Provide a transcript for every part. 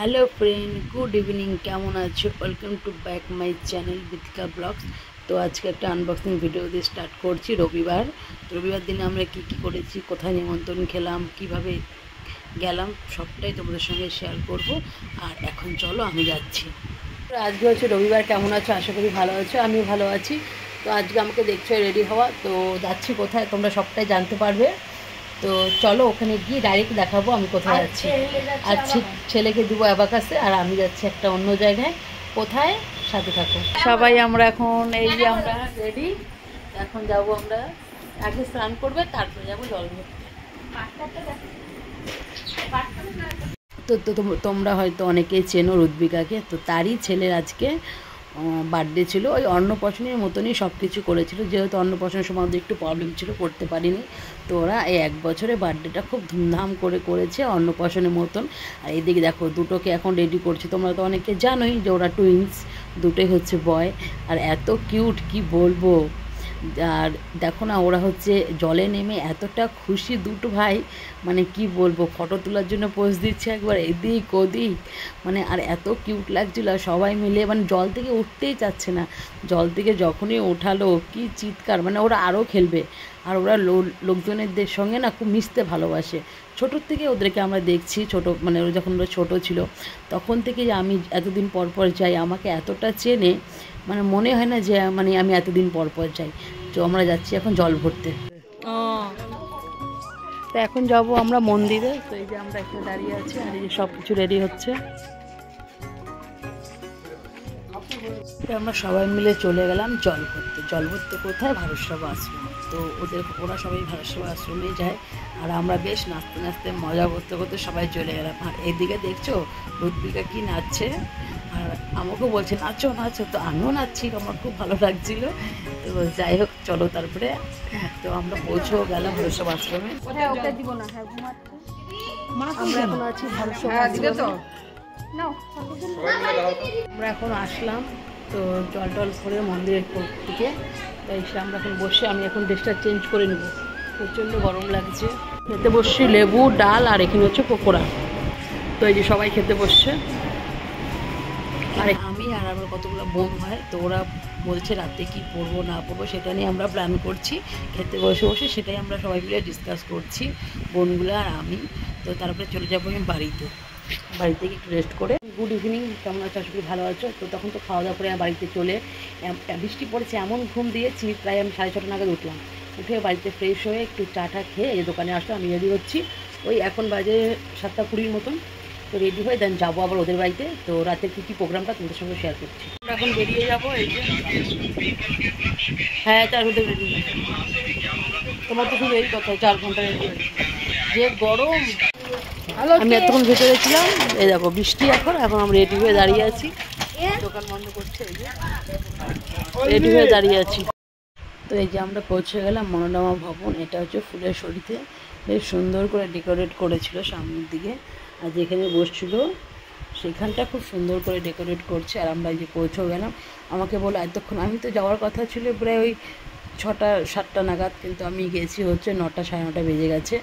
Hello friend, good evening. কেমন আছো? Welcome to back my channel Bithika blogs. তো আজকে একটা আনবক্সিং ভিডিও দিয়ে স্টার্ট করছি। রবিবার দিনে আমরা কি করেছি, কোথায় নিমন্ত্রণ খেলাম, কিভাবে গেলাম, সবটাই তোমাদের সঙ্গে শেয়ার করব। আর এখন চলো আমি যাচ্ছি। আজকে হচ্ছে রবিবার। কেমন আছো? আশা করি ভালো আছো, আমিও ভালো আছি। তো আজকে আমাকে দেখছো রেডি হওয়া। তো যাচ্ছি কোথায় তোমরা সবটাই জানতে পারবে। তো চলো ওখানে গিয়ে ডাইরেক্ট দেখাবো আমি কোথায় যাচ্ছি। আর ছেলেকে দেবো অ্যাবাকাসে, আর আমি যাচ্ছি একটা অন্য জায়গায়। কোথায়? সাথে থাকো সবাই। আমরা এখন এই যে আমরা রেডি। এখন যাব আমরা, আগে স্নান করবে তারপরে যাবো জল ভরতে। তো তোমরা হয়তো অনেকেই চেনো রুদ্বিকাকে। তো তারই ছেলের আজকে বার্থডে ছিল। ওই অন্নপ্রাশনের মতনই সব কিছু করেছিল, যেহেতু অন্নপ্রাশনের সময় ওদের একটু প্রবলেম ছিল, করতে পারিনি। তো ওরা এই 1 বছরে বার্থডেটা খুব ধুমধাম করে করেছে অন্নপ্রাশনের মতন। আর এইদিকে দেখো দুটোকে এখন রেডি করছে। তোমরা তো অনেকে জানোই যে ওরা টুইন্স, দুটোই হচ্ছে বয়। আর এত কিউট কি বলবো। আর দেখো না, ওরা হচ্ছে জলে নেমে এতটা খুশি দুটো ভাই, মানে কি বলবো। ফটো তোলার জন্য পোজ দিচ্ছে একবার এদিক ওদিক, মানে আর এত কিউট লাগছিল। সবাই মিলে মানে জল থেকে উঠতেই চাচ্ছে না। জল থেকে যখনই ওঠালো কি চিৎকার, মানে ওরা আরও খেলবে। আর ওরা লোকজনের সঙ্গে না খুব মিশতে ভালোবাসে। ছোটোর থেকে ওদেরকে আমরা দেখছি, মানে ওরা যখন ওরা ছোটো ছিল তখন থেকে যে আমি এতদিন পর পর যাই, আমাকে এতটা চেনে, মানে মনে হয় না যে মানে আমি এতদিন পর পর যাই। তো আমরা যাচ্ছি এখন জল ভরতে। তো এখন যাব আমরা মন্দিরে। তো এই যে আমরা এখানে দাঁড়িয়ে আছি, আর এই যে সব কিছু রেডি হচ্ছে। তো আমরা সবাই মিলে চলে গেলাম জল ভরতে। কোথায়? ভারতসভা আশ্রম। তো ওরা সবাই ভারতসভা আশ্রমে যায়। আর আমরা বেশ নাচতে নাচতে মজা করতে করতে সবাই চলে গেলাম। আর এদিকে দেখছো রুদ্বিকা কি নাচছে, আর আমাকেও বলছে নাচো নাচো। তো আমিও নাচছি, আমার খুব ভালো লাগছিল। তো যাই হোক চলো তারপরে। তো আমরা পৌঁছেও গেলাম ভারতসভা আশ্রমে। আমরা এখন আছি ভারতসভা আশ্রমে। আমরা এখন আসলাম। তো জল টল করে মন্দিরের দিকে এসে আমরা এখন বসে, আমি এখন ড্রেসটা চেঞ্জ করে নেব, প্রচণ্ড গরম লাগছে। খেতে বসছি লেবু ডাল, আর এখানে হচ্ছে পকোড়া। তো এই যে সবাই খেতে বসছে। আর আমি আর আমার কতগুলো বোন হয়, তো ওরা বলছে রাতে কি পরবো না পরবো, সেটা নিয়ে আমরা প্ল্যান করছি। খেতে বসে বসে সেটাই আমরা সবাই মিলে ডিসকাস করছি, বোনগুলো আর আমি। তো তারপরে চলে যাবো আমি বাড়িতে গিয়ে একটু রেস্ট করে। গুড ইভিনিং, কেমন আছো? আশা করি ভালো আছো। তো তখন তো খাওয়া দাওয়া করে বাড়িতে চলে, বৃষ্টি পড়েছে, এমন ঘুম দিয়েছি, প্রায় আমি 6:30 নাগাদ উঠলাম। উঠে বাড়িতে ফ্রেশ হয়ে একটু চা খেয়ে এই দোকানে আসলাম। আমি রেডি হচ্ছি, ওই এখন বাজে 7:20 মতন। তো রেডি হয়ে দেন যাবো আবার ওদের বাড়িতে। তো রাতের কী প্রোগ্রামটা তোমাদের সঙ্গে শেয়ার করছি। আমরা এখন বেরিয়ে যাবো। এই যে হ্যাঁ 4 ঘন্টা রেডি। তোমার তো শুধু এই কথা, 4 ঘন্টা রেডি যে গরম। আমি এতক্ষণ ভেতরে ছিলাম, এই দেখো বৃষ্টি। এখন আমি রেডি হয়ে দাঁড়িয়ে আছি, দোকান বন্ধ করছে, এই যে রেডি হয়ে দাঁড়িয়ে আছি। তো এই যে আমরা পৌঁছে গেলাম মনোরমা ভবন। এটা হচ্ছে ফুলের শরীতে বেশ সুন্দর করে ডেকোরেট করেছিল সামনের দিকে। আর যেখানে বসছিল সেখানটা খুব সুন্দর করে ডেকোরেট করছে। আর আমরা এই যে পৌঁছেও গেলাম। আমাকে বলো এতক্ষণ, আমি তো যাওয়ার কথা ছিল প্রায় ওই 6টা-7টা নাগাদ, কিন্তু আমি গেছি হচ্ছে 9টা, 9:30 বেজে গেছে।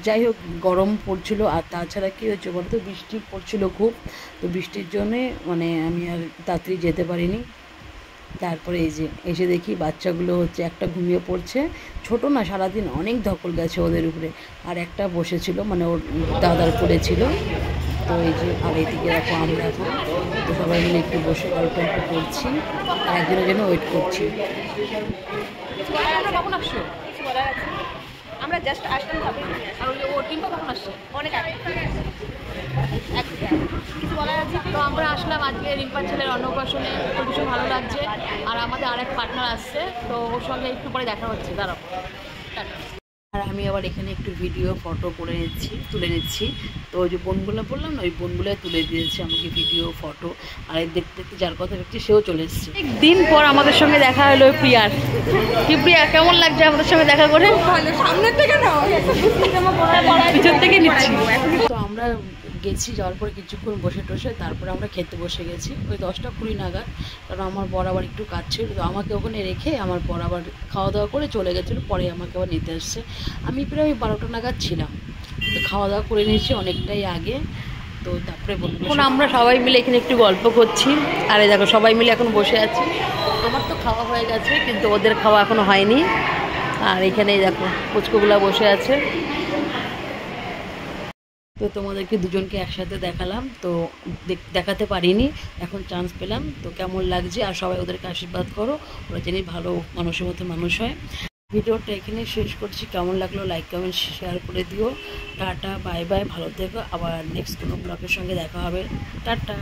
যাই হোক গরম পড়ছিল। আর তাছাড়া কী হচ্ছে বলতো, বৃষ্টি পড়ছিল খুব। তো বৃষ্টির জন্যে মানে আমি আর তাড়াতাড়ি যেতে পারিনি। তারপরে এই যে এসে দেখি বাচ্চাগুলো হচ্ছে একটা ঘুমিয়ে পড়ছে, ছোটো না, সারাদিন অনেক ধকল গেছে ওদের উপরে। আর একটা বসেছিল, মানে ওর দাদার পড়েছিল। তো এই যে আর এইদিকে দেখো আমরা এখন তো সবাই মিলে একটু বসে গল্প করছি, আর একজনের জন্য ওয়েট করছি। কখন আসছো? আমরা জাস্ট আসলাম ভাবে। আর ও টিমটা কখন আসছে? অনেক আগে। কিছু বলার আছে? তো আমরা আসলাম আজকে রিম্পার ছেলের অন্নপ্রাশনে, তো ভীষণ ভালো লাগছে। আর আমাদের আরেক পার্টনার আসছে, তো ওর সঙ্গে একটু পরে দেখা হচ্ছে। দাঁড়াও। আর আমি আবার এখানে একটু ভিডিও ফটো তুলে নিচ্ছি। তো ওই যে বোনগুলো বললাম না, ওই বোনগুলো তুলে দিয়েছে আমাকে ভিডিও ফটো। আর দেখতে দেখতে যার কথা দেখছি সেও চলে এসছে। একদিন পর আমাদের সঙ্গে দেখা হলো প্রিয়ার। কি প্রিয়া, কেমন লাগছে আমাদের সঙ্গে দেখা করে? সামনের থেকে না, পিছন থেকে নিচ্ছি। তো আমরা গেছি, যাওয়ার পরে কিছুক্ষণ বসে টসে তারপরে আমরা খেতে বসে গেছি ওই 10টা-20 নাগাদ। কারণ আমার বর আবার একটু কাজ ছিল, তো আমাকে ওখানে রেখে আমার বর আবার খাওয়া দাওয়া করে চলে গেছিলো। পরে আমাকে আবার নিতে আসছে। আমি প্রায় ওই 12টা নাগাদ ছিলাম। তো খাওয়া দাওয়া করে নিয়েছি অনেকটাই আগে। তো তারপরে এখন আমরা সবাই মিলে এখানে একটু গল্প করছি। আর এই দেখো সবাই মিলে এখন বসে আছি। আমার তো খাওয়া হয়ে গেছে, কিন্তু ওদের খাওয়া এখনো হয়নি। আর এখানে দেখো পুচকুগুলা বসে আছে। তো তোমাদেরকে দুজনকে একসাথে দেখালাম, তো দেখাতে পারিনি, এখন চান্স পেলাম। তো কেমন লাগছে, আর সবাই ওদেরকে আশীর্বাদ করো, ওরা যেন ভালো মানুষের মতো মানুষ হয়। ভিডিওটা এখানে শেষ করছি। কেমন লাগলো লাইক কমেন্ট শেয়ার করে দিও। টাটা, বাই বাই, ভালো থেকো। আবার নেক্সট কোনো ব্লগের সঙ্গে দেখা হবে। টাটা।